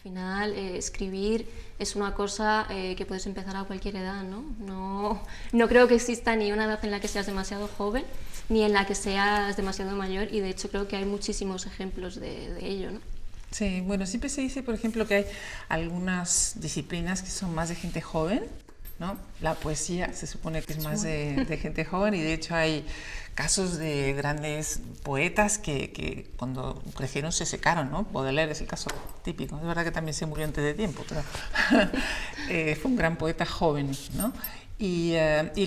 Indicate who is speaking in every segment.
Speaker 1: final, escribir es una cosa que puedes empezar a cualquier edad, ¿no? No creo que exista ni una edad en la que seas demasiado joven, ni en la que seas demasiado mayor, y de hecho creo que hay muchísimos ejemplos de ello, ¿no?
Speaker 2: Sí, bueno, siempre se dice, por ejemplo, que hay algunas disciplinas que son más de gente joven, ¿no? La poesía se supone que es más de gente joven, y de hecho hay casos de grandes poetas que cuando crecieron se secaron, ¿no? Baudelaire es el caso típico. Es verdad que también se murió antes de tiempo, pero fue un gran poeta joven, ¿no? Y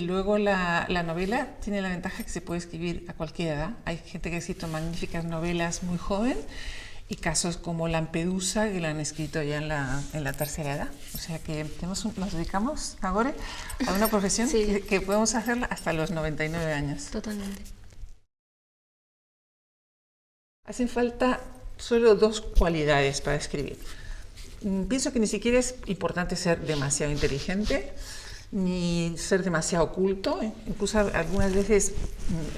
Speaker 2: luego la novela tiene la ventaja que se puede escribir a cualquier edad. Hay gente que ha escrito magníficas novelas muy joven, y casos como Lampedusa, que la han escrito ya en la tercera edad. O sea que nos dedicamos ahora a una profesión
Speaker 1: Sí.
Speaker 2: que podemos hacerla hasta los 99 años.
Speaker 1: Totalmente.
Speaker 2: Hacen falta solo dos cualidades para escribir. Pienso que ni siquiera es importante ser demasiado inteligente, ni ser demasiado culto. Incluso algunas veces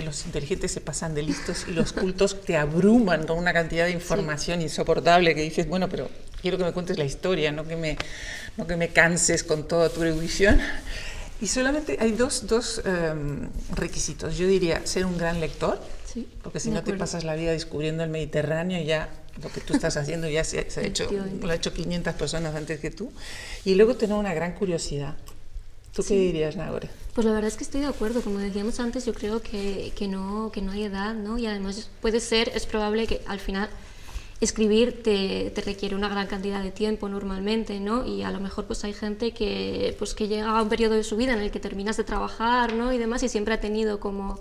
Speaker 2: los inteligentes se pasan de listos y los cultos te abruman con una cantidad de información insoportable que dices, bueno, pero quiero que me cuentes la historia, no que me canses con toda tu erudición. Y solamente hay dos requisitos. Yo diría ser un gran lector,
Speaker 1: Sí,
Speaker 2: porque si
Speaker 1: de
Speaker 2: no te
Speaker 1: acuerdo.
Speaker 2: pasas la vida descubriendo el Mediterráneo, ya lo que tú estás haciendo ya se ha hecho, lo ha hecho 500 personas antes que tú. Y luego tener una gran curiosidad. ¿Tú qué dirías, Nagore?
Speaker 1: Pues la verdad es que estoy de acuerdo. Como decíamos antes, yo creo que no hay edad, ¿no? Y además es probable que al final escribir te requiere una gran cantidad de tiempo normalmente, ¿no? Y a lo mejor pues hay gente que llega a un periodo de su vida en el que terminas de trabajar, ¿no? Y demás, y siempre ha tenido como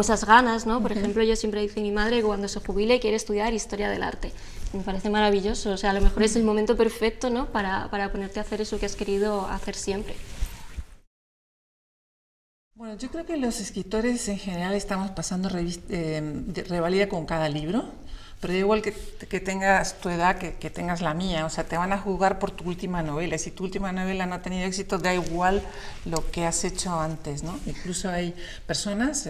Speaker 1: esas ganas, ¿no? Por ejemplo, yo siempre dice mi madre que cuando se jubile quiere estudiar Historia del Arte. Me parece maravilloso. O sea, a lo mejor es el momento perfecto, ¿no? Para ponerte a hacer eso que has querido hacer siempre.
Speaker 2: Bueno, yo creo que los escritores en general estamos pasando revalida con cada libro, pero da igual que tengas tu edad, que tengas la mía, o sea, te van a juzgar por tu última novela. Si tu última novela no ha tenido éxito, da igual lo que has hecho antes, ¿no? Incluso hay personas,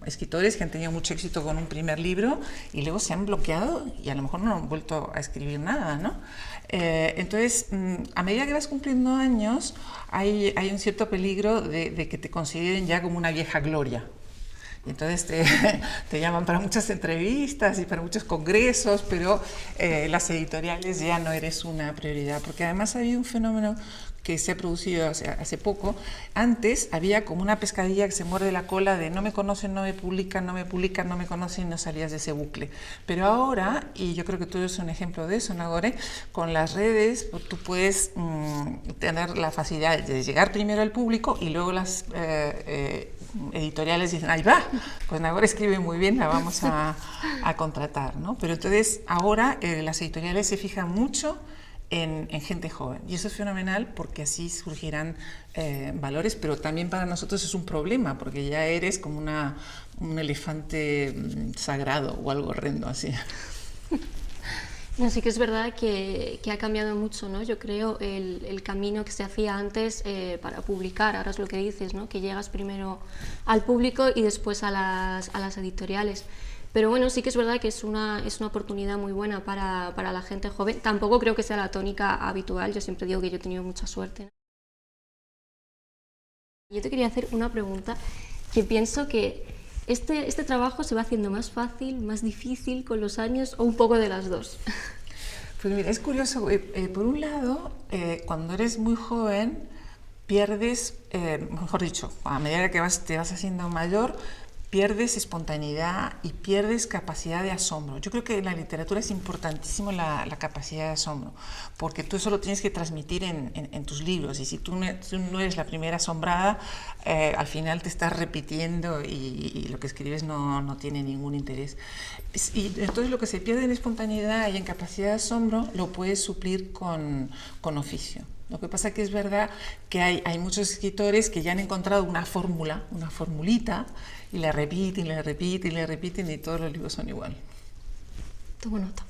Speaker 2: escritores que han tenido mucho éxito con un primer libro y luego se han bloqueado y a lo mejor no han vuelto a escribir nada, ¿no? Entonces, a medida que vas cumpliendo años, hay un cierto peligro de que te consideren ya como una vieja gloria. Y entonces te llaman para muchas entrevistas y para muchos congresos, pero las editoriales ya no eres una prioridad, porque además ha habido un fenómeno que se ha producido hace poco. Antes había como una pescadilla que se muerde la cola de no me conocen, no me publican, no me publican, no me conocen, y no salías de ese bucle. Pero ahora, y yo creo que tú eres un ejemplo de eso, Nagore, con las redes pues, tú puedes tener la facilidad de llegar primero al público y luego las editoriales dicen, ahí va, pues Nagore escribe muy bien, la vamos a contratar, ¿no? Pero entonces ahora las editoriales se fijan mucho en gente joven, y eso es fenomenal porque así surgirán valores, pero también para nosotros es un problema porque ya eres como un elefante sagrado o algo horrendo así.
Speaker 1: No, sí que es verdad que ha cambiado mucho, ¿no? Yo creo el camino que se hacía antes para publicar, ahora es lo que dices, ¿no? Que llegas primero al público y después a las editoriales. Pero bueno, sí que es verdad que es una oportunidad muy buena para la gente joven. Tampoco creo que sea la tónica habitual, yo siempre digo que yo he tenido mucha suerte. Yo te quería hacer una pregunta que pienso que este trabajo se va haciendo más fácil, más difícil con los años o un poco de las dos.
Speaker 2: Pues mira, es curioso, por un lado, cuando eres muy joven, pierdes, mejor dicho, a medida que te vas haciendo mayor, pierdes espontaneidad y pierdes capacidad de asombro. Yo creo que en la literatura es importantísimo la capacidad de asombro, porque tú eso lo tienes que transmitir en tus libros, y si tú no eres la primera asombrada, al final te estás repitiendo y lo que escribes no tiene ningún interés. Y entonces lo que se pierde en espontaneidad y en capacidad de asombro lo puedes suplir con oficio. Lo que pasa que es verdad que hay muchos escritores que ya han encontrado una fórmula, una formulita, y la repiten, y la repiten, y la repiten, y todos los libros son igual.
Speaker 1: Tomo nota.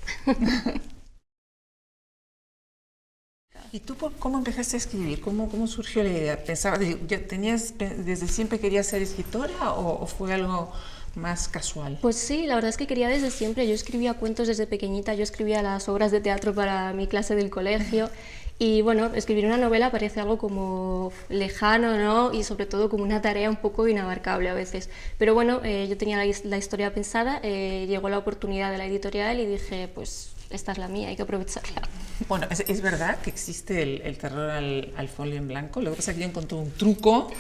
Speaker 2: ¿Y tú cómo empezaste a escribir? ¿Cómo surgió la idea? ¿Pensabas, ya desde siempre querías ser escritora o fue algo más casual?
Speaker 1: Pues sí, la verdad es que quería desde siempre. Yo escribía cuentos desde pequeñita, yo escribía las obras de teatro para mi clase del colegio. Y bueno, escribir una novela parece algo como lejano, ¿no? Y sobre todo como una tarea un poco inabarcable a veces. Pero bueno, yo tenía la historia pensada, llegó la oportunidad de la editorial y dije, pues esta es la mía, hay que aprovecharla.
Speaker 2: Bueno, es verdad que existe el terror al folio en blanco. Lo que pasa es que yo encontré un truco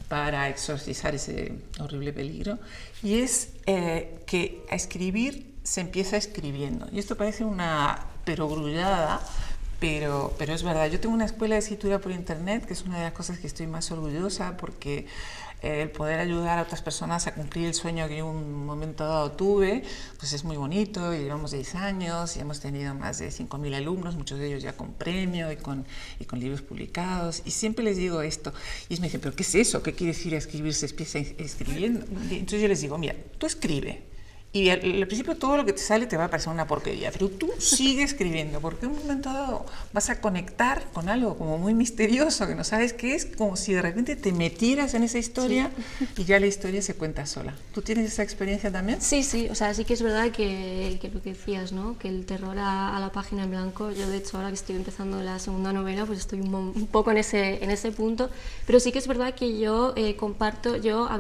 Speaker 2: para exorcizar ese horrible peligro, y es que a escribir se empieza escribiendo. Y esto parece una perogrullada, pero es verdad. Yo tengo una escuela de escritura por internet, que es una de las cosas que estoy más orgullosa, porque el poder ayudar a otras personas a cumplir el sueño que en un momento dado tuve, pues es muy bonito. Y llevamos 10 años y hemos tenido más de 5.000 alumnos, muchos de ellos ya con premio y con libros publicados. Y siempre les digo esto, y ellos me dicen, ¿pero qué es eso? ¿Qué quiere decir escribir? ¿Se empieza escribiendo? Y entonces yo les digo, mira, tú escribe. Y al principio todo lo que te sale te va a parecer una porquería, pero tú sigue escribiendo, porque en un momento dado vas a conectar con algo como muy misterioso, que no sabes qué es, como si de repente te metieras en esa historia, sí, y ya la historia se cuenta sola. ¿Tú tienes esa experiencia también?
Speaker 1: Sí, sí, o sea, sí que es verdad que lo que decías, ¿no? Que el terror a la página en blanco, yo de hecho ahora que estoy empezando la segunda novela, pues estoy un poco en ese punto, pero sí que es verdad que yo comparto,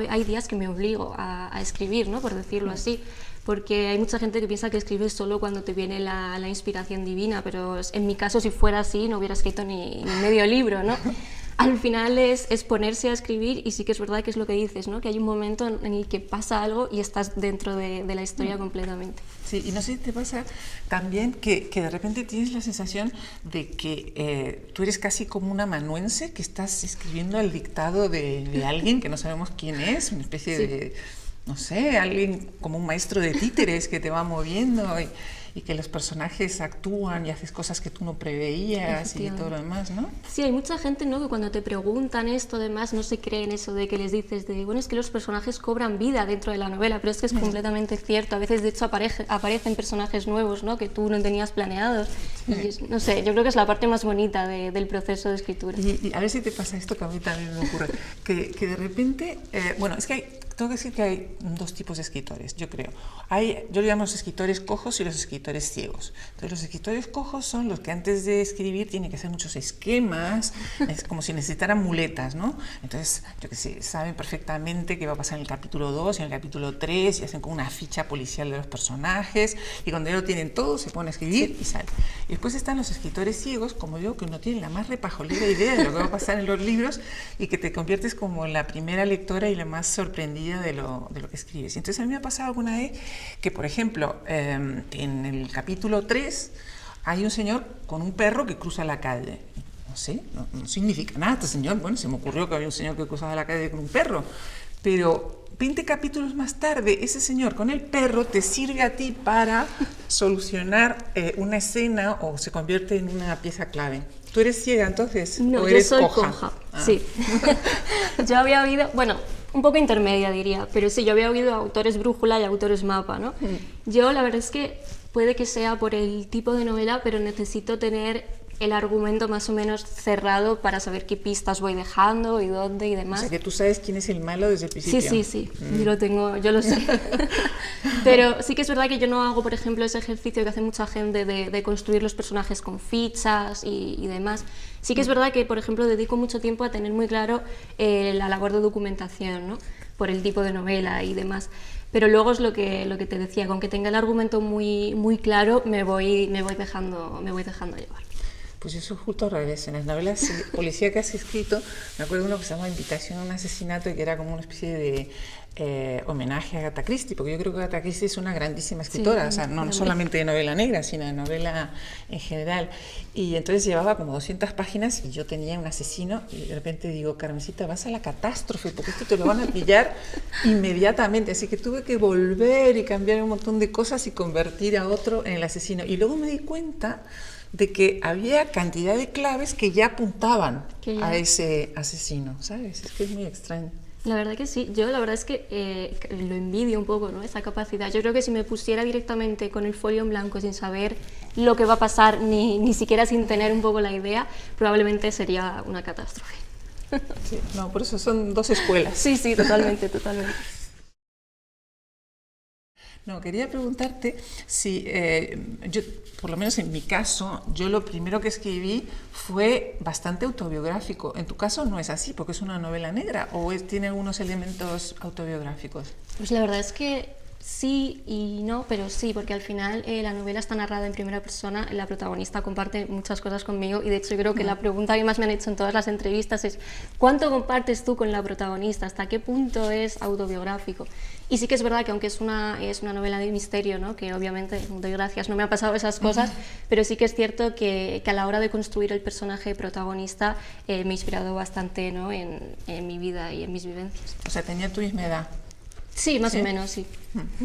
Speaker 1: hay días que me obligo a escribir, ¿no? Por decirlo así. Porque hay mucha gente que piensa que escribes solo cuando te viene la inspiración divina, pero en mi caso, si fuera así, no hubiera escrito ni medio libro, ¿no? Al final es ponerse a escribir, y sí que es verdad que es lo que dices, ¿no? Que hay un momento en el que pasa algo y estás dentro de la historia completamente.
Speaker 2: Sí, y no sé si te pasa también que de repente tienes la sensación de que tú eres casi como una amanuense, que estás escribiendo el dictado de alguien que no sabemos quién es, una especie sí, de, no sé, alguien como un maestro de títeres que te va moviendo, y que los personajes actúan y haces cosas que tú no preveías y todo lo demás, ¿no?
Speaker 1: Sí, hay mucha gente, ¿no?, que cuando te preguntan esto, además, no se creen eso de que les dices de, bueno, es que los personajes cobran vida dentro de la novela, pero es que es completamente cierto. A veces, de hecho, aparecen personajes nuevos, ¿no?, que tú no tenías planeados. Sí. Y no sé, yo creo que es la parte más bonita del proceso de escritura.
Speaker 2: Y a ver si te pasa esto, que a mí también me ocurre, que de repente, bueno, es que tengo que decir que hay dos tipos de escritores, yo creo. Yo le llamo los escritores cojos y los escritores ciegos. Entonces, los escritores cojos son los que antes de escribir tienen que hacer muchos esquemas, es como si necesitaran muletas, ¿no? Entonces, yo qué sé, saben perfectamente qué va a pasar en el capítulo 2 y en el capítulo 3, y hacen como una ficha policial de los personajes, y cuando ya lo tienen todo, se ponen a escribir y sale. Y después están los escritores ciegos, como yo, que no tienen la más repajolera idea de lo que va a pasar en los libros, y que te conviertes como la primera lectora y la más sorprendida de lo que escribes. Entonces, a mí me ha pasado alguna vez que, por ejemplo, en el capítulo 3 hay un señor con un perro que cruza la calle. No sé, no significa nada este señor. Bueno, se me ocurrió que había un señor que cruzaba la calle con un perro, pero 20 capítulos más tarde, ese señor con el perro te sirve a ti para solucionar una escena, o se convierte en una pieza clave. ¿Tú eres ciega entonces?
Speaker 1: No,
Speaker 2: ¿o eres
Speaker 1: yo soy
Speaker 2: coja?
Speaker 1: Sí. Yo había oído, bueno, un poco intermedia diría, pero sí, yo había oído autores brújula y autores mapa, ¿no? Yo la verdad es que puede que sea por el tipo de novela, pero necesito tener el argumento más o menos cerrado para saber qué pistas voy dejando y dónde y demás.
Speaker 2: O sea, que tú sabes quién es el malo desde el principio.
Speaker 1: Sí, yo lo sé. Pero sí que es verdad que yo no hago, por ejemplo, ese ejercicio que hace mucha gente de construir los personajes con fichas y demás. Sí que es verdad que, por ejemplo, dedico mucho tiempo a tener muy claro la labor de documentación, ¿no?, por el tipo de novela y demás. Pero luego es lo que te decía, con que tenga el argumento muy, muy claro, me voy dejando llevar.
Speaker 2: Pues eso es justo al revés. En las novelas policíacas que has escrito, me acuerdo de uno que se llama Invitación a un asesinato, y que era como una especie de homenaje a Agatha Christie, porque yo creo que Agatha Christie es una grandísima escritora, sí, o sea, no solamente de novela negra, sino de novela en general. Y entonces llevaba como 200 páginas y yo tenía un asesino, y de repente digo, Carmencita, vas a la catástrofe, porque esto te lo van a pillar inmediatamente. Así que tuve que volver y cambiar un montón de cosas y convertir a otro en el asesino. Y luego me di cuenta de que había cantidad de claves que ya apuntaban a ese asesino, ¿sabes? Es que es muy extraño.
Speaker 1: La verdad que sí, yo la verdad es que lo envidio un poco, ¿no?, esa capacidad. Yo creo que si me pusiera directamente con el folio en blanco sin saber lo que va a pasar, ni siquiera sin tener un poco la idea, probablemente sería una catástrofe.
Speaker 2: Sí, no, por eso son dos escuelas.
Speaker 1: Sí, totalmente.
Speaker 2: No, quería preguntarte si, yo, por lo menos en mi caso, yo lo primero que escribí fue bastante autobiográfico. En tu caso no es así, porque es una novela negra, o tiene algunos elementos autobiográficos.
Speaker 1: Pues la verdad es que sí y no, pero sí, porque al final la novela está narrada en primera persona, la protagonista comparte muchas cosas conmigo y de hecho yo creo que la pregunta que más me han hecho en todas las entrevistas es ¿cuánto compartes tú con la protagonista? ¿Hasta qué punto es autobiográfico? Y sí que es verdad que aunque es una novela de misterio, ¿no? Que obviamente, doy gracias, no me han pasado esas cosas, pero sí que es cierto que a la hora de construir el personaje protagonista me he inspirado bastante, ¿no? en mi vida y en mis vivencias.
Speaker 2: O sea, tenía tu misma edad.
Speaker 1: Sí, más o menos, sí.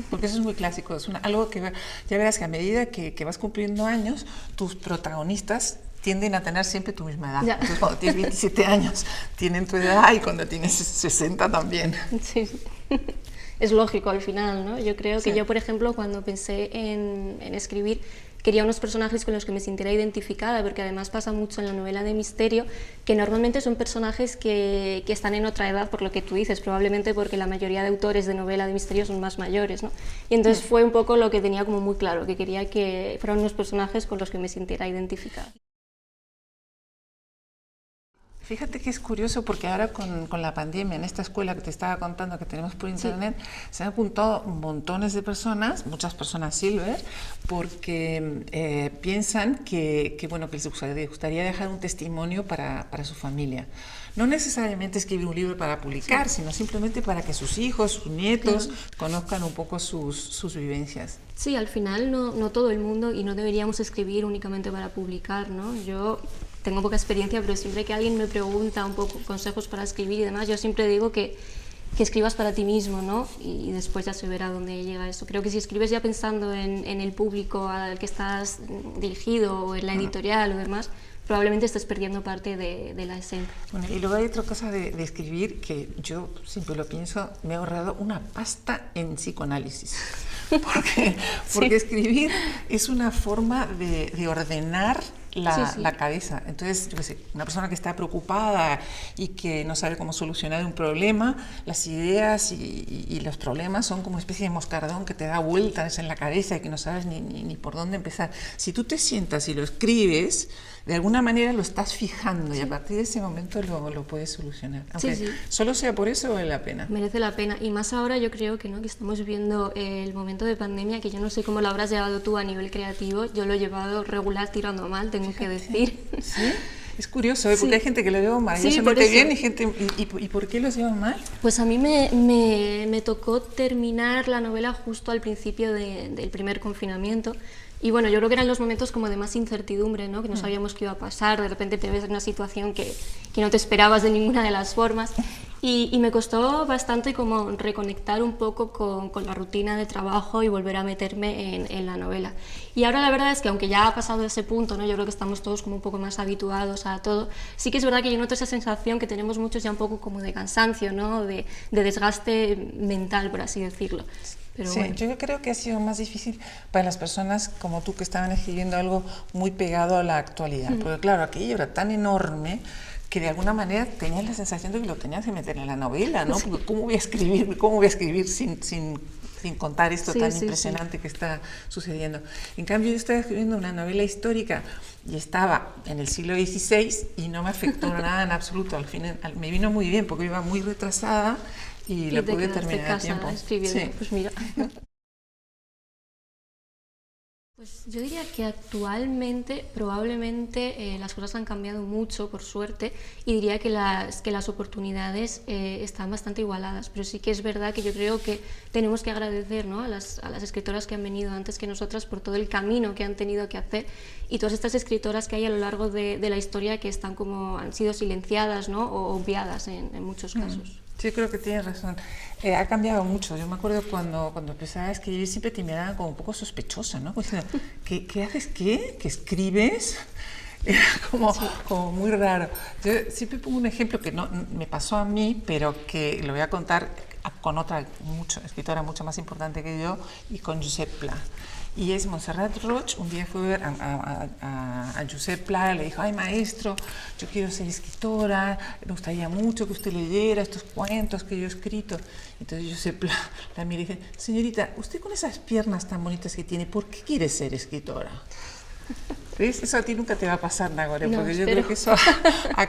Speaker 2: Porque eso es muy clásico, es algo que ya verás que a medida que vas cumpliendo años, tus protagonistas tienden a tener siempre tu misma edad.
Speaker 1: Ya.
Speaker 2: Entonces, cuando tienes 27 años, tienen tu edad y cuando tienes 60 también.
Speaker 1: Sí. Es lógico al final, ¿no? Yo creo que
Speaker 2: Sí.
Speaker 1: yo, por ejemplo, cuando pensé en escribir, quería unos personajes con los que me sintiera identificada, porque además pasa mucho en la novela de misterio, que normalmente son personajes que están en otra edad, por lo que tú dices, probablemente porque la mayoría de autores de novela de misterio son más mayores, ¿no? Y entonces fue un poco lo que tenía como muy claro, que quería que fueran unos personajes con los que me sintiera identificada.
Speaker 2: Fíjate que es curioso porque ahora con la pandemia, en esta escuela que te estaba contando que tenemos por internet, se han apuntado montones de personas, muchas personas silver, porque piensan bueno, que les gustaría dejar un testimonio para su familia. No necesariamente escribir un libro para publicar, sino simplemente para que sus hijos, sus nietos conozcan un poco sus vivencias.
Speaker 1: Sí, al final no todo el mundo, y no deberíamos escribir únicamente para publicar, ¿no? Yo tengo poca experiencia, pero siempre que alguien me pregunta un poco consejos para escribir y demás, yo siempre digo que escribas para ti mismo, ¿no? Y después ya se verá dónde llega eso. Creo que si escribes ya pensando en el público al que estás dirigido o en la editorial o demás, probablemente estés perdiendo parte de la esencia.
Speaker 2: Bueno, y luego hay otra cosa de escribir que yo siempre lo pienso, me he ahorrado una pasta en psicoanálisis. Porque escribir es una forma de ordenar la cabeza. Entonces, yo qué sé, una persona que está preocupada y que no sabe cómo solucionar un problema, las ideas y los problemas son como una especie de moscardón que te da vueltas en la cabeza y que no sabes ni por dónde empezar. Si tú te sientas y lo escribes, de alguna manera lo estás fijando y a partir de ese momento lo puedes solucionar. Aunque solo sea por eso vale la pena.
Speaker 1: Merece la pena. Y más ahora yo creo que, ¿no? que estamos viviendo el momento de pandemia, que yo no sé cómo lo habrás llevado tú a nivel creativo. Yo lo he llevado regular tirando mal, tengo que decir.
Speaker 2: ¿Sí? Es curioso, porque hay gente que lo lleva maravillosamente bien y gente... ¿Y por qué los llevan mal?
Speaker 1: Pues a mí me tocó terminar la novela justo al principio del primer confinamiento. Y bueno, yo creo que eran los momentos como de más incertidumbre, ¿no? Que no sabíamos qué iba a pasar, de repente te ves en una situación que no te esperabas de ninguna de las formas. Y me costó bastante como reconectar un poco con la rutina de trabajo y volver a meterme en la novela. Y ahora la verdad es que aunque ya ha pasado ese punto, ¿no? Yo creo que estamos todos como un poco más habituados a todo, sí que es verdad que yo noto esa sensación que tenemos muchos ya un poco como de cansancio, ¿no? de desgaste mental, por así decirlo. Pero
Speaker 2: sí,
Speaker 1: bueno.
Speaker 2: yo creo que ha sido más difícil para las personas como tú que estaban escribiendo algo muy pegado a la actualidad, porque claro, aquello era tan enorme que de alguna manera tenías la sensación de que lo tenías que meter en la novela, ¿no? Porque ¿cómo voy a escribir sin contar esto tan impresionante que está sucediendo? En cambio, yo estaba escribiendo una novela histórica y estaba en el siglo XVI y no me afectó nada en absoluto. Al final me vino muy bien porque iba muy retrasada y la pude terminar a tiempo.
Speaker 1: Escribiendo. Sí. Pues mira. Pues yo diría que actualmente probablemente las cosas han cambiado mucho, por suerte, y diría que las oportunidades están bastante igualadas, pero sí que es verdad que yo creo que tenemos que agradecer, ¿no? a las escritoras que han venido antes que nosotras por todo el camino que han tenido que hacer y todas estas escritoras que hay a lo largo de la historia que han sido silenciadas, ¿no? o obviadas en muchos casos.
Speaker 2: Sí, creo que tienes razón. Ha cambiado mucho. Yo me acuerdo cuando empezaba a escribir siempre te miraban como un poco sospechosa, ¿no? Pues, ¿qué haces? ¿Qué ¿escribes? Era como muy raro. Yo siempre pongo un ejemplo que no me pasó a mí, pero que lo voy a contar con otra escritora mucho más importante que yo y con Josep Pla. Y es Montserrat Roig, un día fue a ver a Josep Pla, le dijo, ay maestro, yo quiero ser escritora, me gustaría mucho que usted leyera estos cuentos que yo he escrito. Entonces Josep Pla la mira y dice, señorita, usted con esas piernas tan bonitas que tiene, ¿por qué quiere ser escritora? ¿Ves? Eso a ti nunca te va a pasar, Nagore,
Speaker 1: No,
Speaker 2: porque yo
Speaker 1: espero.
Speaker 2: creo que eso ha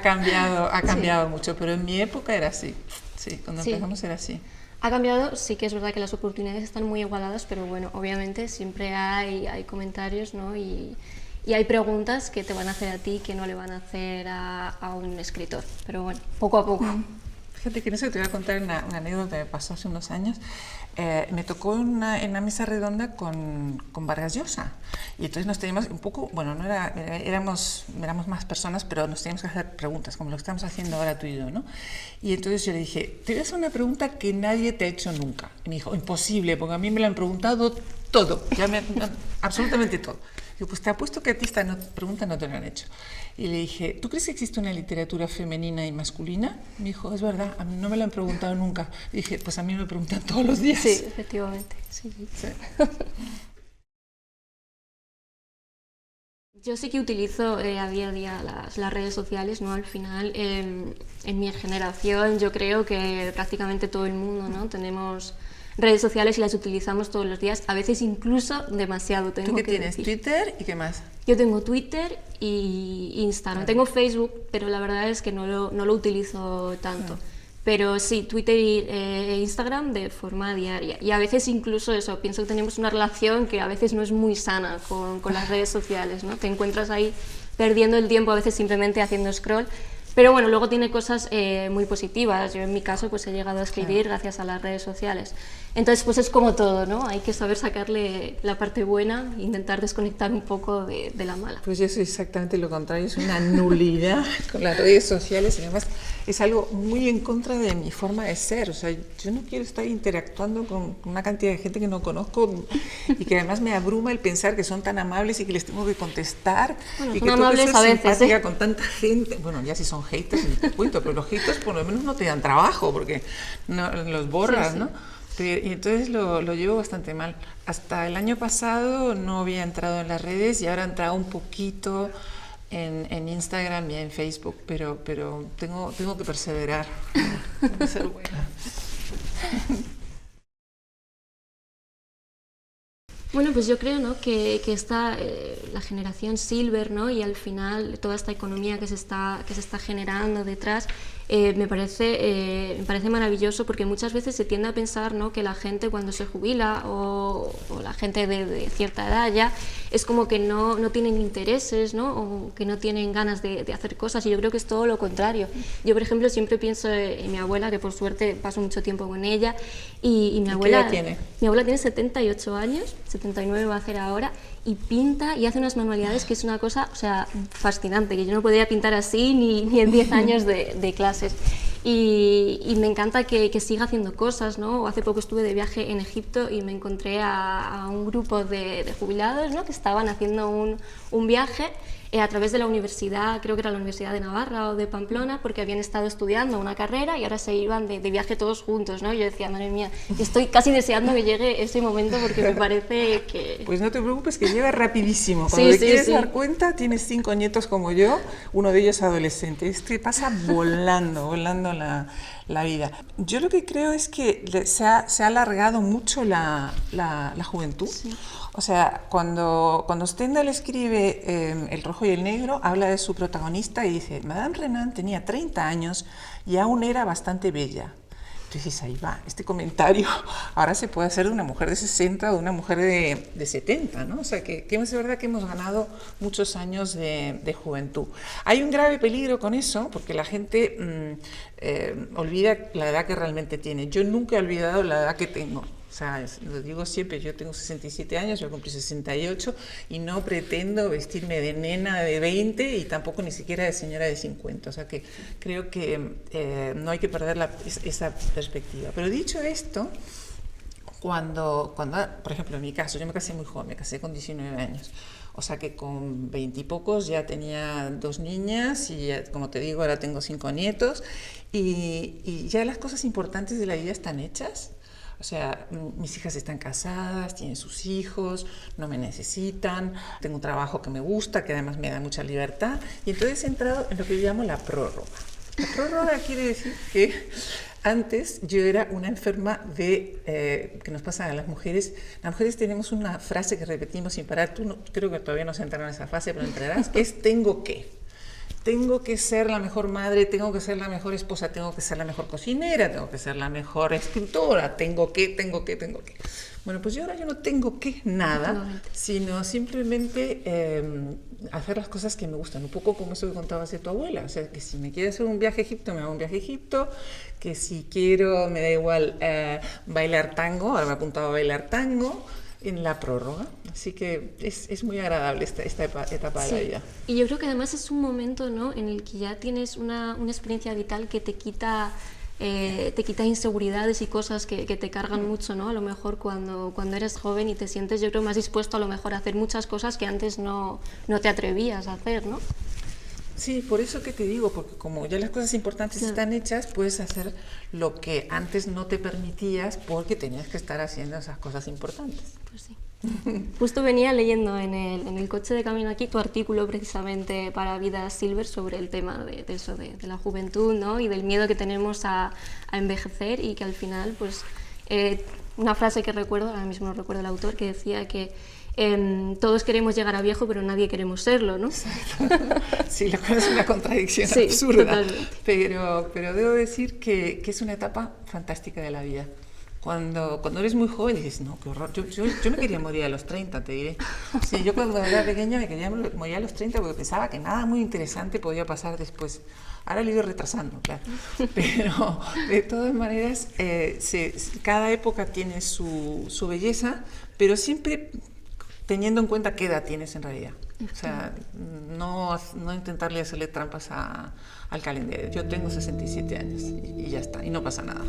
Speaker 2: cambiado mucho, pero en mi época era así, sí, cuando
Speaker 1: Sí.
Speaker 2: empezamos era así.
Speaker 1: Ha cambiado, sí que es verdad que las oportunidades están muy igualadas, pero bueno, obviamente siempre hay comentarios, ¿no? Y hay preguntas que te van a hacer a ti que no le van a hacer a un escritor. Pero bueno, poco a poco.
Speaker 2: Fíjate que en eso te voy a contar una anécdota que me pasó hace unos años. Me tocó en una mesa redonda con Vargas Llosa. Y entonces nos teníamos un poco, bueno, no era, éramos más personas, pero nos teníamos que hacer preguntas, como lo que estamos haciendo ahora tú y yo, ¿no? Y entonces yo le dije, te voy a hacer una pregunta que nadie te ha hecho nunca. Y me dijo, imposible, porque a mí me lo han preguntado todo, absolutamente todo. Digo, pues te apuesto que a ti esta pregunta no te lo han hecho. Y le dije, ¿tú crees que existe una literatura femenina y masculina? Me dijo, es verdad, a mí no me lo han preguntado nunca. Y dije, pues a mí me preguntan todos los días.
Speaker 1: Sí, efectivamente. Sí.
Speaker 2: Sí.
Speaker 1: Yo sí que utilizo a día a día las redes sociales, ¿no? Al final, en mi generación, yo creo que prácticamente todo el mundo, ¿no? Tenemos redes sociales y las utilizamos todos los días, a veces incluso demasiado, tengo
Speaker 2: ¿Tú qué
Speaker 1: que
Speaker 2: tienes?
Speaker 1: decir.
Speaker 2: ¿Twitter y qué más?
Speaker 1: Yo tengo Twitter y Instagram. Tengo Facebook, pero la verdad es que no lo utilizo tanto. Pero sí, Twitter e Instagram de forma diaria. Y a veces incluso eso, pienso que tenemos una relación que a veces no es muy sana con las redes sociales, ¿no? Te encuentras ahí perdiendo el tiempo, a veces simplemente haciendo scroll. Pero bueno, luego tiene cosas muy positivas. Yo en mi caso pues he llegado a escribir gracias a las redes sociales. Entonces pues es como todo, ¿no? Hay que saber sacarle la parte buena e intentar desconectar un poco de la mala.
Speaker 2: Pues yo soy exactamente lo contrario, soy una nulidad con las redes sociales y además es algo muy en contra de mi forma de ser. O sea, yo no quiero estar interactuando con una cantidad de gente que no conozco y que además me abruma el pensar que son tan amables y que les tengo que contestar.
Speaker 1: Bueno,
Speaker 2: y
Speaker 1: son
Speaker 2: que tengo que
Speaker 1: amables
Speaker 2: ser
Speaker 1: a veces,
Speaker 2: simpática con tanta gente. Bueno, ya si son haters, ni te cuento, pero los haters por lo menos no te dan trabajo porque no, los borras,
Speaker 1: Sí.
Speaker 2: ¿no? Y entonces lo llevo bastante mal. Hasta el año pasado no había entrado en las redes y ahora he entrado un poquito en Instagram y en Facebook, pero tengo que perseverar, tengo que ser buena.
Speaker 1: Bueno, pues yo creo, ¿no? que está la generación Silver, ¿no? Y al final toda esta economía que se está generando detrás me parece maravilloso, porque muchas veces se tiende a pensar, ¿no? que la gente cuando se jubila o la gente de cierta edad ya es como que no tienen intereses, ¿no? O que no tienen ganas de hacer cosas, y yo creo que es todo lo contrario. Yo, por ejemplo, siempre pienso en mi abuela, que por suerte paso mucho tiempo con ella, y mi abuela...
Speaker 2: ¿Qué edad tiene?
Speaker 1: Mi abuela tiene 78 años, 79 va a hacer ahora, y pinta y hace unas manualidades que es una cosa, o sea, fascinante, que yo no podría pintar así ni en 10 años de clases. Y me encanta que siga haciendo cosas, ¿no? Hace poco estuve de viaje en Egipto y me encontré a un grupo de jubilados, ¿no? que estaban haciendo un viaje a través de la universidad, creo que era la Universidad de Navarra o de Pamplona, porque habían estado estudiando una carrera y ahora se iban de viaje todos juntos, ¿no? Y yo decía, madre mía, estoy casi deseando que llegue ese momento porque me parece que...
Speaker 2: Pues no te preocupes, que llega rapidísimo. Cuando te quieres dar cuenta, tienes 5 nietos como yo, uno de ellos adolescente. Este pasa volando la vida. Yo lo que creo es que se ha alargado mucho la juventud. Sí. O sea, cuando Stendhal escribe El rojo y el negro, habla de su protagonista y dice, Madame Renan tenía 30 años y aún era bastante bella. Entonces ahí va, este comentario ahora se puede hacer de una mujer de 60 o de una mujer de 70, ¿no? O sea, que es verdad que hemos ganado muchos años de juventud. Hay un grave peligro con eso, porque la gente olvida la edad que realmente tiene. Yo nunca he olvidado la edad que tengo. O sea, lo digo siempre, yo tengo 67 años, yo cumplí 68 y no pretendo vestirme de nena de 20 y tampoco ni siquiera de señora de 50. O sea que creo que no hay que perder esa perspectiva. Pero dicho esto, cuando, por ejemplo, en mi caso, yo me casé muy joven, me casé con 19 años. O sea que con 20 y pocos ya tenía 2 niñas y ya, como te digo, ahora tengo 5 nietos y ya las cosas importantes de la vida están hechas. O sea, mis hijas están casadas, tienen sus hijos, no me necesitan, tengo un trabajo que me gusta, que además me da mucha libertad. Y entonces he entrado en lo que yo llamo la prórroga. La prórroga quiere decir que antes yo era una enferma de, que nos pasa a las mujeres. Las mujeres tenemos una frase que repetimos sin parar. Tú no, creo que todavía no se entraron en esa fase, pero entrarás, que es tengo que. Tengo que ser la mejor madre, tengo que ser la mejor esposa, tengo que ser la mejor cocinera, tengo que ser la mejor escritora, tengo que. Bueno, pues yo ahora yo no tengo que nada, sino simplemente hacer las cosas que me gustan, un poco como eso que contabas de tu abuela. O sea, que si me quiere hacer un viaje a Egipto, me hago un viaje a Egipto, que si quiero, me da igual bailar tango, ahora me he apuntado a bailar tango, en la prórroga, así que es muy agradable esta etapa de la vida.
Speaker 1: Y yo creo que además es un momento, ¿no?, en el que ya tienes una experiencia vital que te quita inseguridades y cosas que te cargan mucho, ¿no? A lo mejor cuando eres joven y te sientes, yo creo, más dispuesto a lo mejor a hacer muchas cosas que antes no te atrevías a hacer, ¿no?
Speaker 2: Sí, por eso que te digo, porque como ya las cosas importantes están hechas, puedes hacer lo que antes no te permitías porque tenías que estar haciendo esas cosas importantes.
Speaker 1: Pues sí. Justo venía leyendo en el coche de camino aquí tu artículo precisamente para Vida Silver sobre el tema de eso, de la juventud, ¿no? Y del miedo que tenemos a envejecer y que al final, pues, una frase que recuerdo, ahora mismo no recuerdo el autor, que decía que todos queremos llegar a viejo, pero nadie queremos serlo, ¿no?
Speaker 2: Exacto. Sí, lo cual es una contradicción absurda. Totalmente. Pero debo decir que es una etapa fantástica de la vida. Cuando eres muy joven dices, no, qué horror. Yo me quería morir a los 30, te diré. Sí, yo cuando era pequeña me quería morir a los 30 porque pensaba que nada muy interesante podía pasar después. Ahora lo he ido retrasando, claro. Pero de todas maneras, cada época tiene su belleza, pero siempre teniendo en cuenta qué edad tienes en realidad. O sea, no intentarle hacerle trampas al calendario. Yo tengo 67 años y ya está, y no pasa nada.